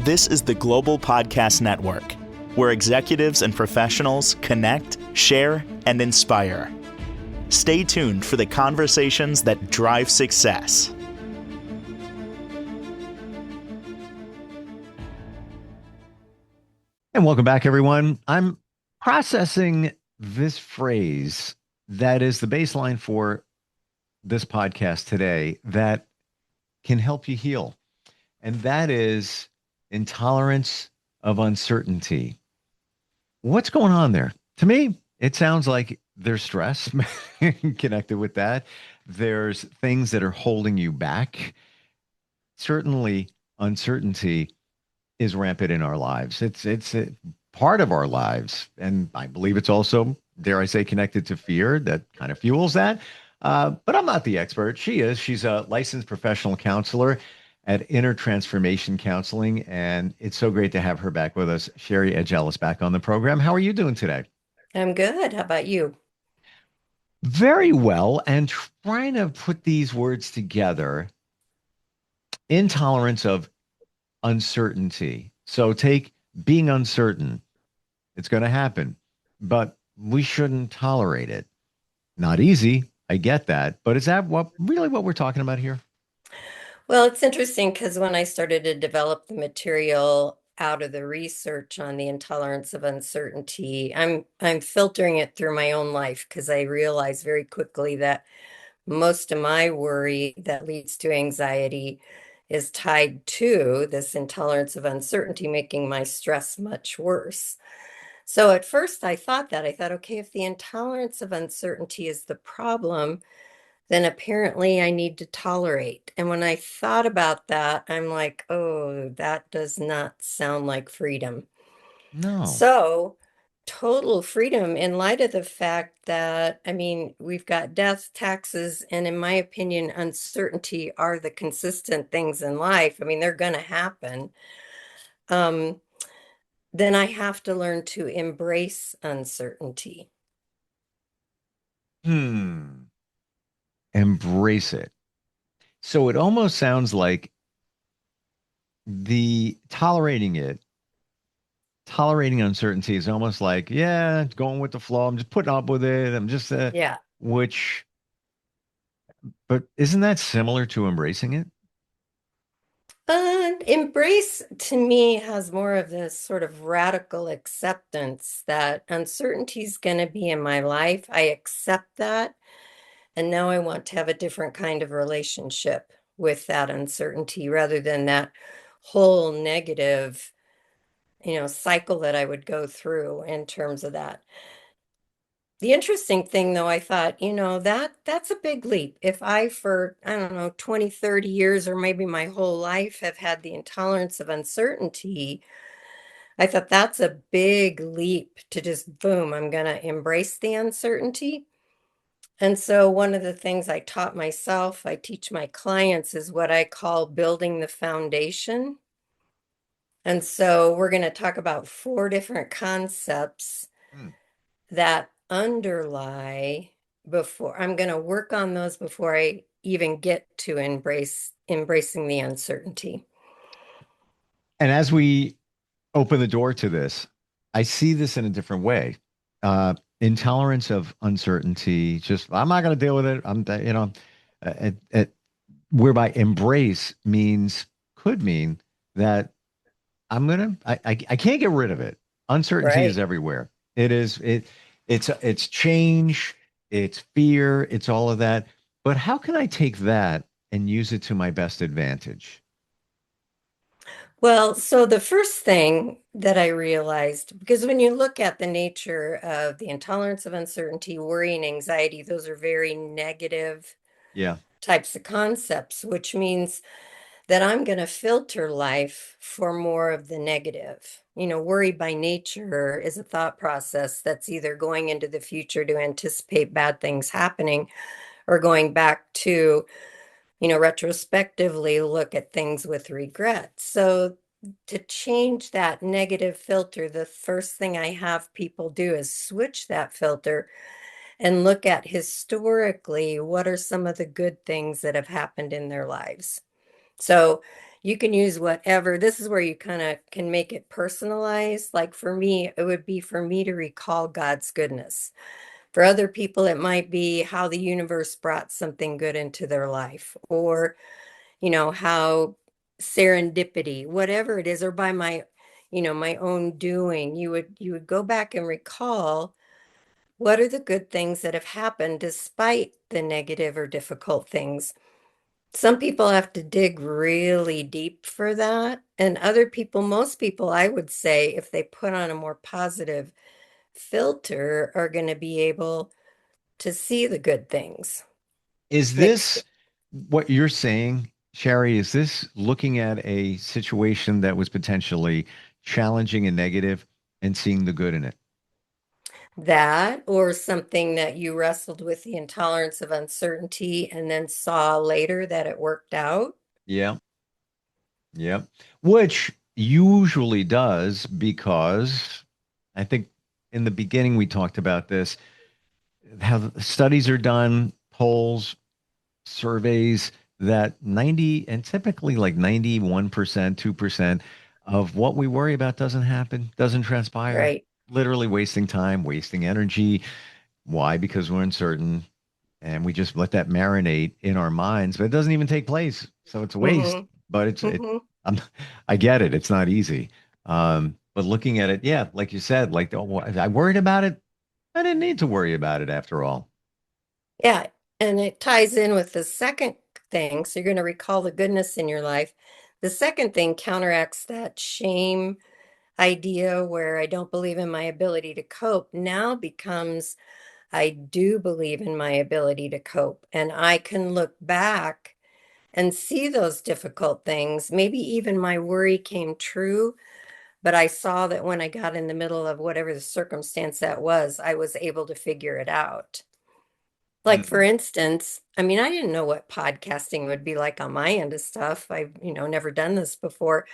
This is the Global Podcast Network, where executives and professionals connect, share, and inspire. Stay tuned for the conversations that drive success. And welcome back, everyone. I'm processing this phrase that is the baseline for this podcast today that can help you heal. And that is intolerance of uncertainty. What's going on there? To me, it sounds like there's stress connected with that. There's things that are holding you back. Certainly, uncertainty is rampant in our lives. It's a part of our lives, and I believe it's also, dare I say, connected to fear that kind of fuels that. But I'm not the expert. She is. She's a licensed professional counselor at Inner Transformation Counseling, and it's so great to have her back with us. Shari Edgell is back on the program. How are you doing today? I'm good. How about you? Very well, and trying to put these words together. Intolerance of uncertainty. So take being uncertain. It's going to happen, but we shouldn't tolerate it. Not easy. I get that. But is that what we're talking about here? Well, it's interesting because when I started to develop the material out of the research on the intolerance of uncertainty, I'm filtering it through my own life because I realized very quickly that most of my worry that leads to anxiety is tied to this intolerance of uncertainty, making my stress much worse. So at first I thought, okay, if the intolerance of uncertainty is the problem, then apparently I need to tolerate. And when I thought about that, I'm like, oh, that does not sound like freedom. No. So, total freedom in light of the fact that, I mean, we've got death, taxes, and in my opinion, uncertainty are the consistent things in life. I mean, they're going to happen. Um, then I have to learn to embrace uncertainty. Embrace it. So it almost sounds like the tolerating uncertainty is almost like, yeah, going with the flow. I'm just putting up with it. I'm just, Yeah. which, but isn't that similar to embracing it? Embrace to me has more of this sort of radical acceptance that uncertainty is going to be in my life. I accept that. And now I want to have a different kind of relationship with that uncertainty rather than that whole negative, cycle that I would go through in terms of that. The interesting thing though, I thought, that's a big leap. If I for, I don't know, 20, 30 years or maybe my whole life have had the intolerance of uncertainty, I thought that's a big leap to just boom, I'm going to embrace the uncertainty. And so one of the things I taught myself, I teach my clients is what I call building the foundation. And so we're going to talk about 4 different concepts Hmm. that underlie before I'm going to work on those before I even get to embracing the uncertainty. And as we open the door to this, I see this in a different way. Intolerance of uncertainty, just, I'm not going to deal with it. Whereby embrace could mean that I can't get rid of it. Uncertainty is Right. everywhere. It's change, it's fear, it's all of that. But how can I take that and use it to my best advantage? Well, so the first thing that I realized, because when you look at the nature of the intolerance of uncertainty, worry, and anxiety, those are very negative Yeah. types of concepts, which means that I'm going to filter life for more of the negative. Worry by nature is a thought process that's either going into the future to anticipate bad things happening or going back to, retrospectively look at things with regret. So to change that negative filter, the first thing I have people do is switch that filter and look at historically what are some of the good things that have happened in their lives. So You can use whatever. This is where you kind of can make it personalized. Like for me, it would be for me to recall God's goodness. For other people, it might be how the universe brought something good into their life, or, how serendipity, whatever it is, or by my own doing, you would go back and recall what are the good things that have happened despite the negative or difficult things. Some people have to dig really deep for that. And other people, most people, I would say, if they put on a more positive filter, are going to be able to see the good things Is mixed in. this what you're saying, Shari? Is this looking at a situation that was potentially challenging and negative and seeing the good in it? That, or something that you wrestled with the intolerance of uncertainty and then saw later that it worked out. Yeah. Yep. Which usually does because I think in the beginning we talked about this, how the studies are done, polls, surveys that 90 and typically like 91%, 2% of what we worry about doesn't happen, doesn't transpire. Right. Literally wasting time, wasting energy. Why? Because we're uncertain and we just let that marinate in our minds, but it doesn't even take place. So it's a waste, Hmm. but it, Hmm. I'm, I get it. It's not easy. But looking at it, yeah, like you said, like, oh, I worried about it. I didn't need to worry about it after all. Yeah. And it ties in with the second thing. So you're going to recall the goodness in your life. The second thing counteracts that shame idea where I don't believe in my ability to cope now becomes I do believe in my ability to cope. And I can look back and see those difficult things. Maybe even my worry came true, but I saw that when I got in the middle of whatever the circumstance that was, I was able to figure it out. Like for Mm. instance, I mean, I didn't know what podcasting would be like on my end of stuff. I've, never done this before.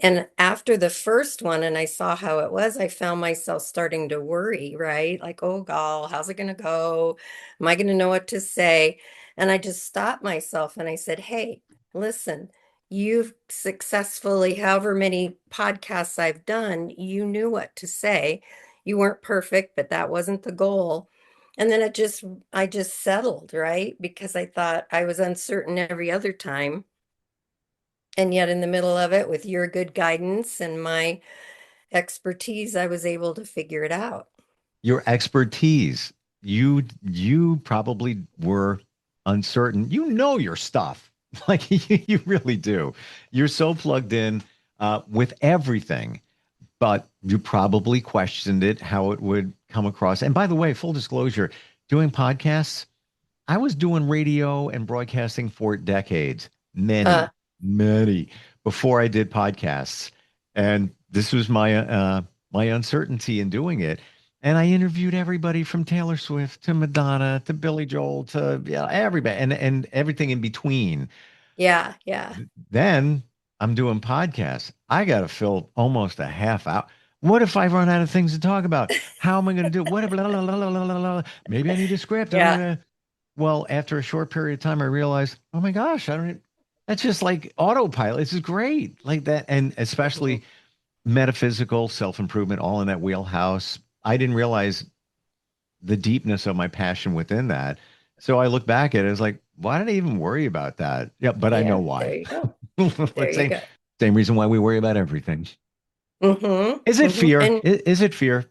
And after the first one, and I saw how it was, I found myself starting to worry, right? Like, oh, God, how's it going to go? Am I going to know what to say? And I just stopped myself and I said, hey, listen, you've successfully, however many podcasts I've done, you knew what to say. You weren't perfect, but that wasn't the goal. And then I just settled, right? Because I thought I was uncertain every other time. And yet, in the middle of it, with your good guidance and my expertise, I was able to figure it out. Your expertise, you probably were uncertain. You know your stuff. Like you really do. You're so plugged in with everything, but you probably questioned it, how it would come across. And by the way, full disclosure, doing podcasts, I was doing radio and broadcasting for decades, Uh, many before I did podcasts. And this was my uncertainty in doing it. And I interviewed everybody from Taylor Swift to Madonna to Billy Joel to everybody and everything in between. yeah, yeah, Then I'm doing podcasts. I got to fill almost a half hour. What if I run out of things to talk about? How am I going to do it? Whatever. La, la, la, la, la, la, la. Maybe I need a script. yeah. Well, after a short period of time, I realized, oh my gosh, I don't. That's just like autopilot. This is great, like that, and Mhm. especially metaphysical self improvement, all in that wheelhouse. I didn't realize the deepness of my passion within that. So I look back at it as like, why did I even worry about that? Yeah, but I know Yeah, there why. you go. There Let's you say go. same reason why we worry about everything. Is it fear? And Is it fear?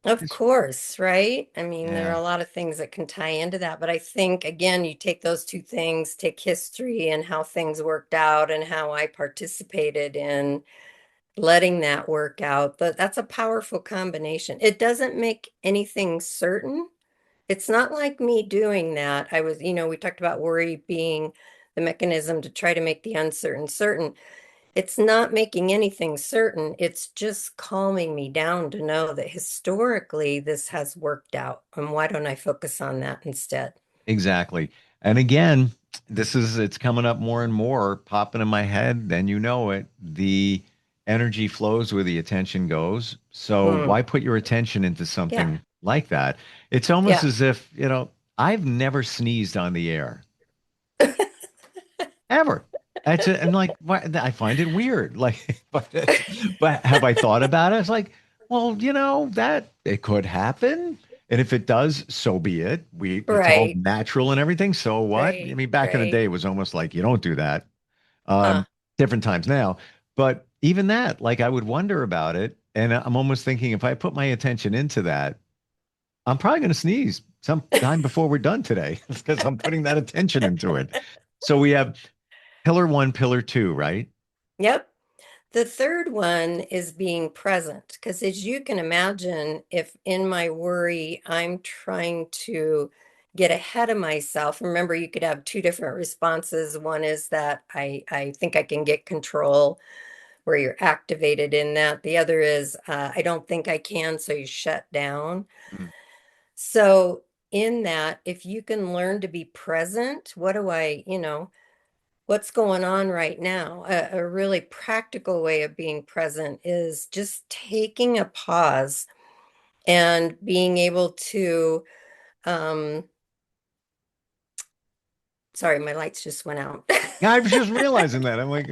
of It's- course, right? I mean, there are yeah. a lot of things that can tie into that, but I think again, you take those two things, take history and how things worked out and how I participated in letting that work out. But that's a powerful combination. It doesn't make anything certain. It's not like me doing that. We talked about worry being the mechanism to try to make the uncertain certain. It's not making anything certain. It's just calming me down to know that historically this has worked out. And why don't I focus on that instead? Exactly. And again, it's coming up more and more, popping in my head, then you know it. The energy flows where the attention goes. So Mm, why put your attention into yeah. something like that? It's almost Yeah. as if, I've never sneezed on the air, ever. I'm like, I find it weird. Like, but have I thought about it? It's like, well, that it could happen. And if it does, so be it. It's all Right, natural and everything. So what? I right, mean, back in the right. day, it was almost like you don't do that. Huh. Different times now. But even that, like, I would wonder about it. And I'm almost thinking if I put my attention into that, I'm probably going to sneeze sometime before we're done today because I'm putting that attention into it. So we have pillar one, pillar two, right? Yep. The third one is being present, because as you can imagine, if in my worry, I'm trying to get ahead of myself, remember, you could have two different responses. One is that I think I can get control, where you're activated in that. The other is, I don't think I can, so you shut down. Mm. So in that, if you can learn to be present, what's going on right now? A really practical way of being present is just taking a pause and being able to, um, sorry, my lights just went out. I was just realizing that. I'm like,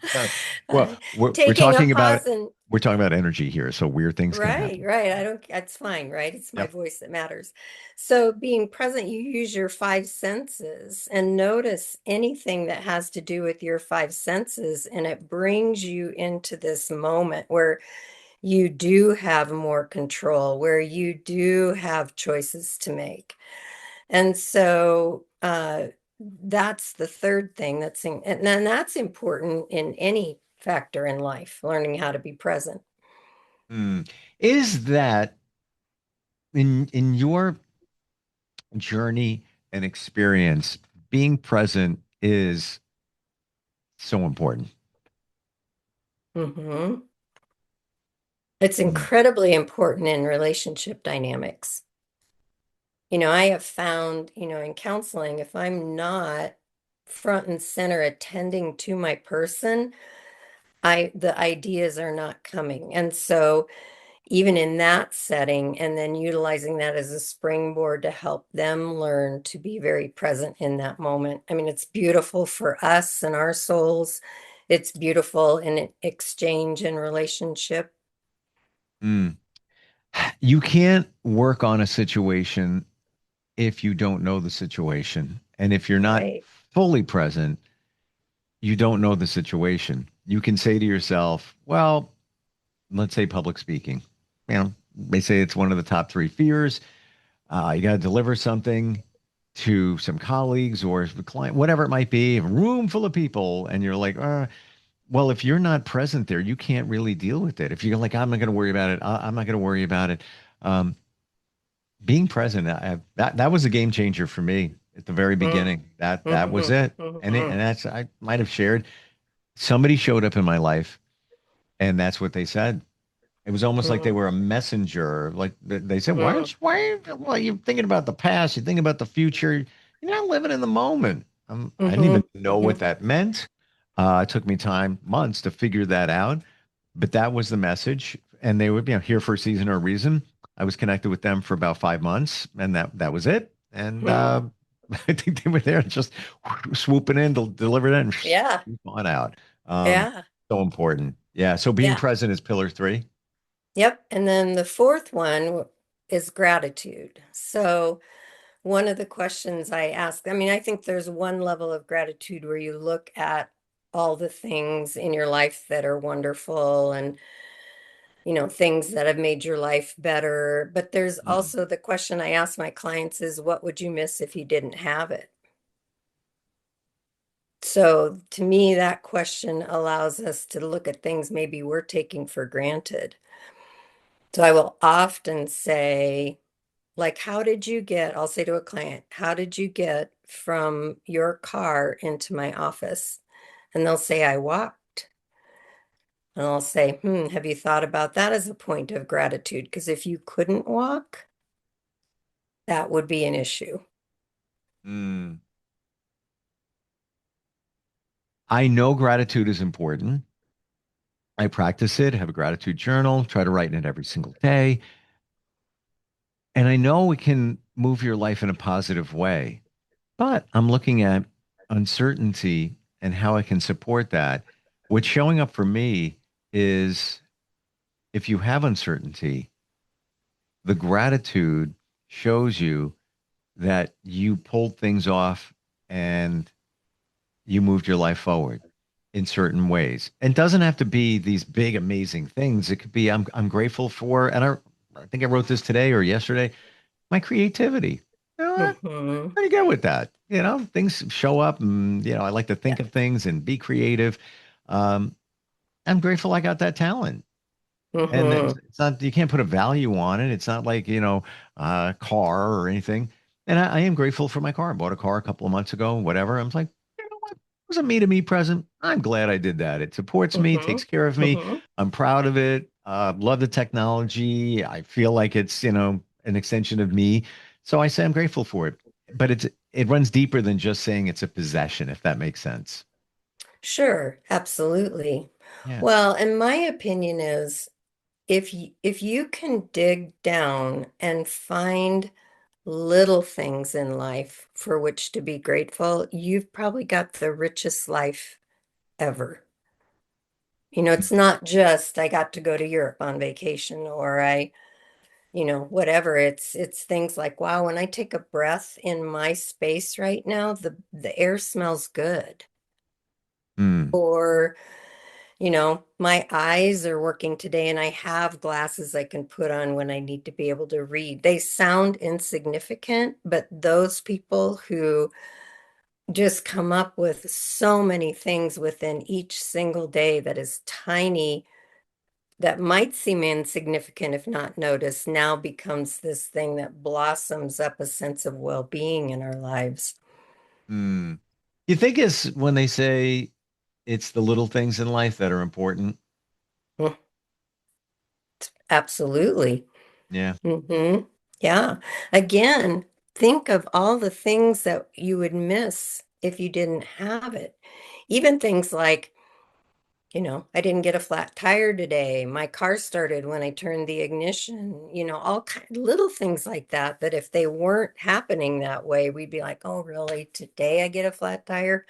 sorry. Uh, Well, we're, we're taking a talking pause about and we're talking about energy here, so weird things can right, happen. right. I don't, that's fine, right? It's my Yep. voice that matters. So being present, you use your five senses and notice anything that has to do with your five senses, and it brings you into this moment where you do have more control, where you do have choices to make. And so that's the third thing and then that's important in any factor in life, learning how to be present. Hmm. Is that in your journey and experience, being present is so important? Hmm. It's Mm. incredibly important in relationship dynamics. I have found, in counseling, if I'm not front and center attending to my person, the ideas are not coming. And so even in that setting, and then utilizing that as a springboard to help them learn to be very present in that moment. I mean, it's beautiful for us and our souls. It's beautiful in exchange and relationship. Mm. You can't work on a situation if you don't know the situation. And if you're not Right. fully present, you don't know the situation. You can say to yourself, well, let's say public speaking. They say it's one of the top three fears. You got to deliver something to some colleagues or a client, whatever it might be, a room full of people, and you're like, well, if you're not present there, you can't really deal with it. If you're like, I'm not going to worry about it, I'm not going to worry about it. Um, Being present, that was a game changer for me at the very Mm. beginning. That was Mhm, it, and mhm, that's I might have shared. Somebody showed up in my life, and that's what they said. It was almost like they mhm, were a messenger. Like they said, mhm, well, you're thinking about the past, you're thinking about the future. You're not living in the moment. I didn't even mhm, know what mhm, that meant. It took me time, months to figure that out. But that was the message. And they would, here for a season or a reason. I was connected with them for about 5 months, and that was it. And mhm. I think they were there just swooping in to deliver it and Yeah, swoop on out. Um, yeah, so important. Yeah. So being yeah. present is pillar three. Yep. And then the fourth one is gratitude. So one of the questions I ask, I mean, I think there's one level of gratitude where you look at all the things in your life that are wonderful and, things that have made your life better. But there's Mm. also the question I ask my clients is, what would you miss if you didn't have it? So to me, that question allows us to look at things maybe we're taking for granted. So I will often say, like, I'll say to a client, how did you get from your car into my office? And they'll say, I walked. And I'll say, have you thought about that as a point of gratitude? Because if you couldn't walk, that would be an issue. Mm. I know gratitude is important. I practice it, have a gratitude journal, try to write in it every single day. And I know it can move your life in a positive way. But I'm looking at uncertainty. and how I can support that. What's showing up for me is if you have uncertainty, the gratitude shows you that you pulled things off and you moved your life forward in certain ways. And it doesn't have to be these big, amazing things. It could be I'm grateful for, and I think I wrote this today or yesterday, my creativity. You know, I'm Mm-hmm. pretty good with that. You know, things show up and, I like to Yeah. think of things and be creative. Um, I'm grateful I got that talent. And Mm-hmm. it's not, you can't put a value on it. It's not like, a car or anything. And I am grateful for my car. I bought a car a couple of months ago, whatever. I'm like, you know what? It was a me to me present. I'm glad I did that. It supports me, Mm-hmm. takes care of me. Mm-hmm. I'm proud of it. Love the technology. I feel like it's, an extension of me. So I say I'm grateful for it. But it runs deeper than just saying it's a possession, if that makes sense. Sure, absolutely. Yeah. Well, and my opinion is if you can dig down and find little things in life for which to be grateful, you've probably got the richest life ever. It's not just I got to go to Europe on vacation or whatever. It's things like, wow, when I take a breath in my space right now, the air smells good. Mm. Or my eyes are working today and I have glasses I can put on when I need to be able to read. They sound insignificant, but those people who just come up with so many things within each single day that is tiny, that might seem insignificant if not noticed, now becomes this thing that blossoms up a sense of well-being in our lives. Mm. You think it's when they say it's the little things in life that are important? Mm, absolutely. Yeah. Yeah. Again, think of all the things that you would miss if you didn't have it. Even things like, I didn't get a flat tire today. My car started when I turned the ignition, all kind little things like that, that if they weren't happening that way, we'd be like, oh, really? Today I get a flat tire?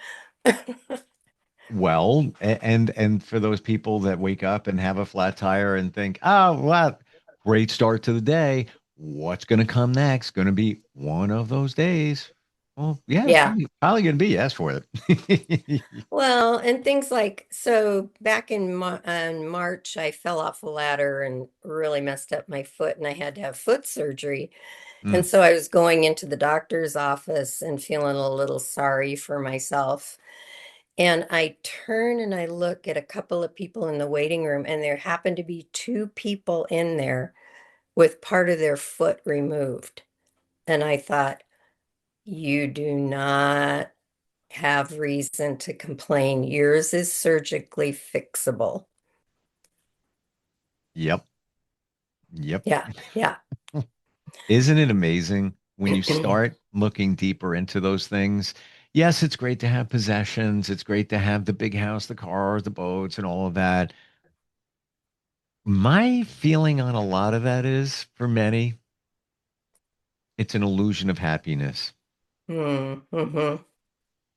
Well, and for those people that wake up and have a flat tire and think, "Oh, what great start to the day. What's going to come next? Going to be one of those days." Well, yeah, it's Yeah. probably going to be. Ask for it. Well, and things like, so back in March, I fell off a ladder and really messed up my foot, and I had to have foot surgery. And Mm. so I was going into the doctor's office and feeling a little sorry for myself. And I turn and I look at a couple of people in the waiting room, and there happened to be two people in there with part of their foot removed. And I thought, you do not have reason to complain. Yours is surgically fixable. Yep. Yep. Yeah, yeah. Isn't it amazing when you start looking deeper into those things? Yes, it's great to have possessions. It's great to have the big house, the cars, the boats, and all of that. My feeling on a lot of that is for many, it's an illusion of happiness Mm-hmm.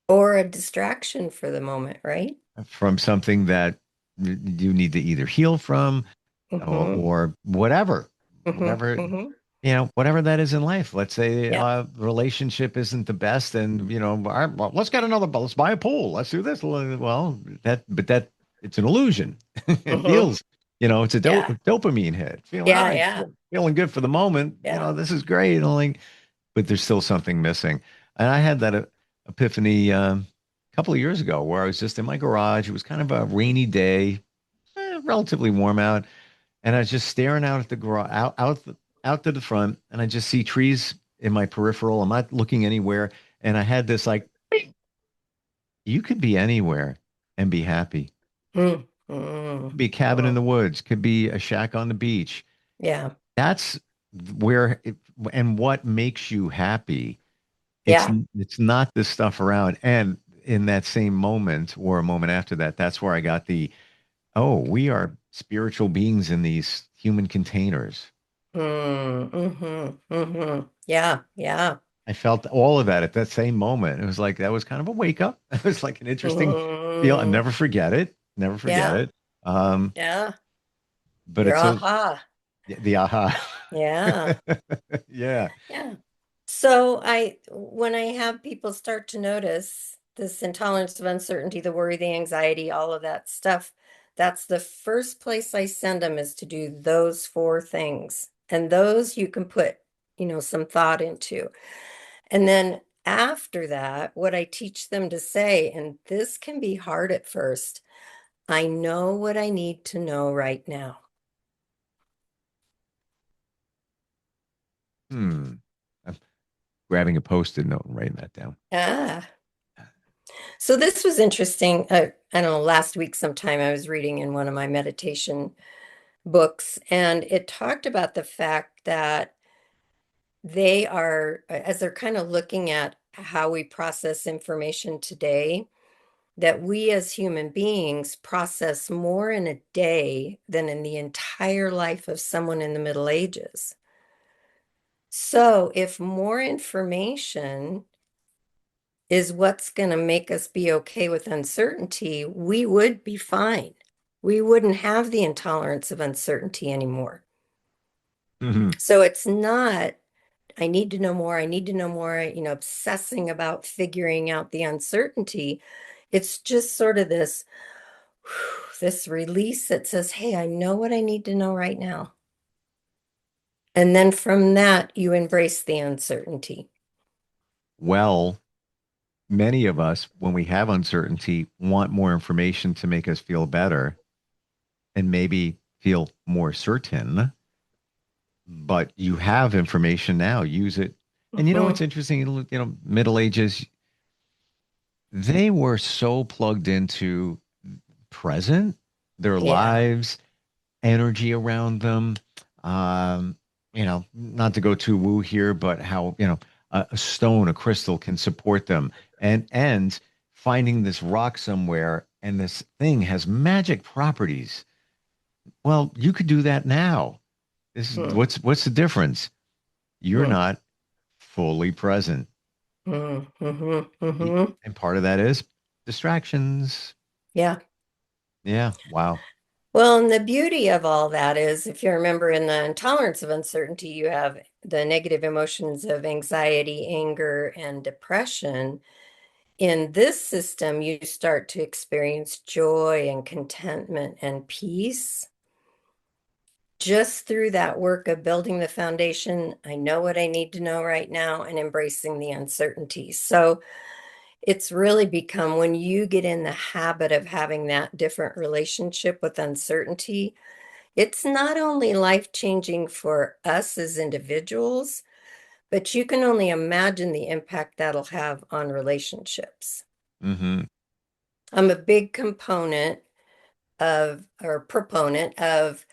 Or a distraction for the moment, right? from something that you need to either heal from Mm-hmm. or whatever, Mm-hmm. whatever, Mm-hmm. whatever that is in life. Let's say Yeah. relationship isn't the best and, all right, well, let's get another, let's buy a pool. Let's do this. Well, it's an illusion. It Mm-hmm. feels, it's a Yeah. dopamine hit. Feeling, all Yeah. right, Yeah. feeling good for the moment. Yeah. This is great. And like, but there's still something missing. And I had that epiphany a couple of years ago where I was just in my garage. It was kind of a rainy day, relatively warm out, and I was just staring out at the garage, out to the front, and I just see trees in my peripheral. I'm not looking anywhere, and I had this like, you could be anywhere and be happy. Mm. Mm. Could be a cabin in Mm. the woods, could be a shack on the beach. Yeah. That's where and what makes you happy. It's Yeah. it's not the stuff around. And in that same moment or a moment after that, that's where I got oh, we are spiritual beings in these human containers. Mm. Mm-hmm. Mm-hmm. Yeah. Yeah. I felt all of that at that same moment. It was like that was kind of a wake up. It was like an interesting feel. I Mm, never forget it. Never forget yeah, it. Um, yeah. but Your it's so aha. the aha. Yeah, Yeah. yeah. So when I have people start to notice this intolerance of uncertainty, the worry, the anxiety, all of that stuff, that's the first place I send them is to do those four things. And those you can put, some thought into. And then after that, what I teach them to say, and this can be hard at first, I know what I need to know right now. Hmm. I'm grabbing a post-it note and writing that down. Ah, so this was interesting. I don't know, last week sometime I was reading in one of my meditation books, and it talked about the fact that they are, as they're kind of looking at how we process information today, that we as human beings process more in a day than in the entire life of someone in the Middle Ages. So if more information is what's going to make us be okay with uncertainty, we would be fine. We wouldn't have the intolerance of uncertainty anymore. Mhm. So it's not, I need to know more, I need to know more, obsessing about figuring out the uncertainty. It's just sort of this release that says, hey, I know what I need to know right now. And then from that, you embrace the uncertainty. Well, many of us, when we have uncertainty, want more information to make us feel better and maybe feel more certain. But you have information now, use it. And you know Hmm. what's interesting? Middle Ages, they were so plugged into present, their Yeah. lives, energy around them. Not to go too woo here, but how, a stone, a crystal can support them. And finding this rock somewhere and this thing has magic properties. Well, you could do that now. This is Hmm. what's the difference? You're Hmm. not fully present. Hmm. Hmm. Hmm. And part of that is distractions. Yeah. Yeah. Wow. Well, and the beauty of all that is, if you remember in the intolerance of uncertainty, you have the negative emotions of anxiety, anger, and depression. In this system, you start to experience joy and contentment and peace just through that work of building the foundation. I know what I need to know right now and embracing the uncertainty. So it's really become when you get in the habit of having that different relationship with uncertainty, it's not only life-changing for us as individuals, but you can only imagine the impact that'll have on relationships. Hmm. I'm a big component of, or proponent of,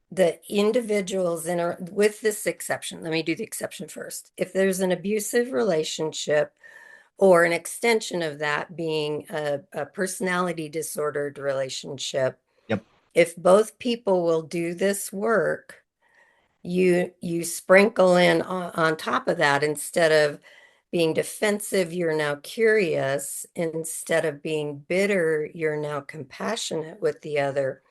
the individuals in a, with this exception. Let me do the exception first. If there's an abusive relationship or an extension of that being a personality disordered relationship, Yep. if both people will do this work, you sprinkle in on top of that, instead of being defensive, you're now curious. Instead of being bitter, you're now compassionate with the other.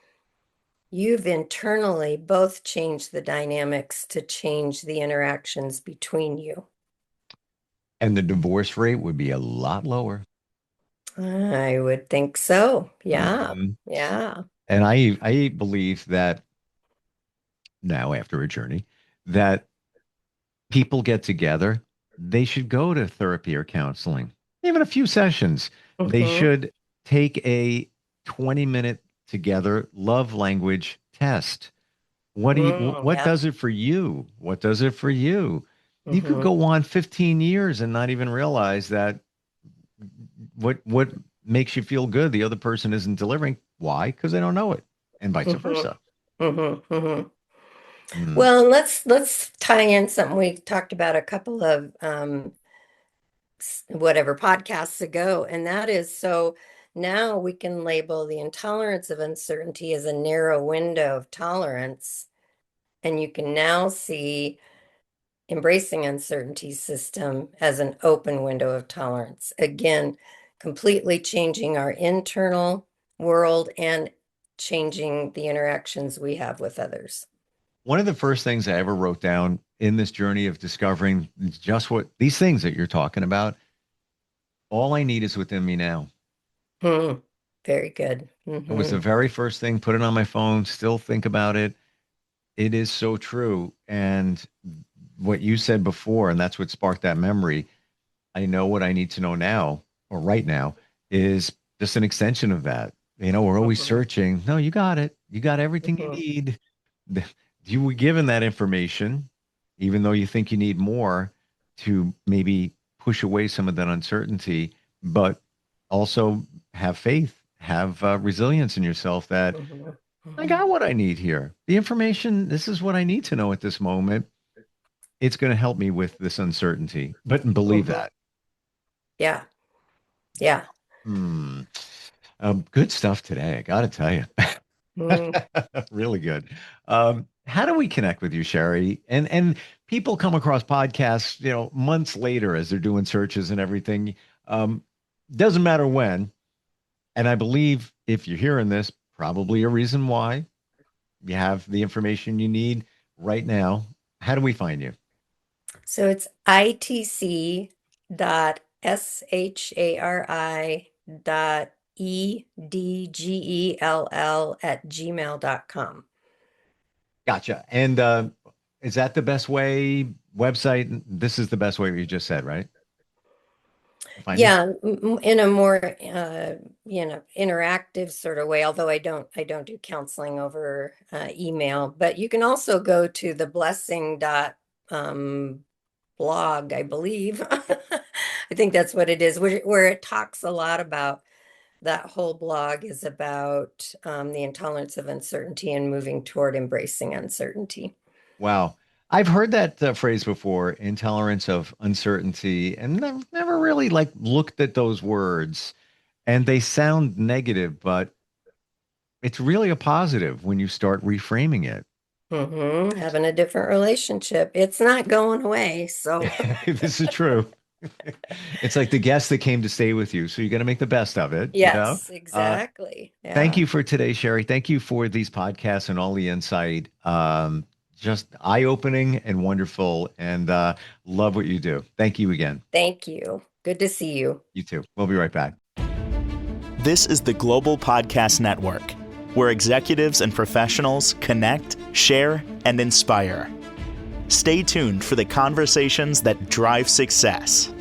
You've internally both changed the dynamics to change the interactions between you. And the divorce rate would be a lot lower. I would think so. Yeah. Mhm. Yeah. And I believe that now, after a journey, that people get together, they should go to therapy or counseling, even a few sessions. They Hmm. should take a 20-minute together love language test. What Yeah. does it for you? What does it for you? You could Hmm. go on 15 years and not even realize that what makes you feel good, the other person isn't delivering. Why? Because they don't know it, and vice Hmm. versa. Hmm. Hmm. Mm. Well, and let's tie in something we talked about a couple of whatever podcasts ago, and that is, so now we can label the intolerance of uncertainty as a narrow window of tolerance, and you can now see embracing uncertainty system as an open window of tolerance. Again, completely changing our internal world and changing the interactions we have with others. One of the first things I ever wrote down in this journey of discovering just what these things that you're talking about, all I need is within me now. Very good. It was the very first thing, put it on my phone, still think about it. It is so true. And what you said before, and that's what sparked that memory. I know what I need to know now, or right now, is just an extension of that. We're always searching. No, you got it. You got everything you need. You were given that information, even though you think you need more to maybe push away some of that uncertainty, but also have faith, have resilience in yourself that I got what I need here. The information, this is what I need to know at this moment. It's going to help me with this uncertainty, but believe that. Yeah. Yeah. Good stuff today. I got to tell you. Really good. How do we connect with you, Shari? And people come across podcasts, months later as they're doing searches and everything. Doesn't matter when. And I believe if you're hearing this, probably a reason why you have the information you need right now. How do we find you? So it's itc.shari.edgell@gmail.com. Gotcha. And is that the best way? Website? This is the best way you just said, right? Yeah, in a more interactive sort of way, although I don't do counseling over email, but you can also go to the blog, I believe. I think that's what it is, where it talks a lot about that whole blog is about the intolerance of uncertainty and moving toward embracing uncertainty. Wow. I've heard that phrase before, intolerance of uncertainty, and never really looked at those words. And they sound negative, but it's really a positive when you start reframing it. Having a different relationship. It's not going away. So this is true. It's like the guest that came to stay with you. So you got to make the best of it. Yes, exactly. Thank you for today, Shari. Thank you for these podcasts and all the insight. Just eye-opening and wonderful, and love what you do. Thank you again. Thank you. Good to see you. You too. We'll be right back. This is the Global Podcast Network, where executives and professionals connect, share, and inspire. Stay tuned for the conversations that drive success.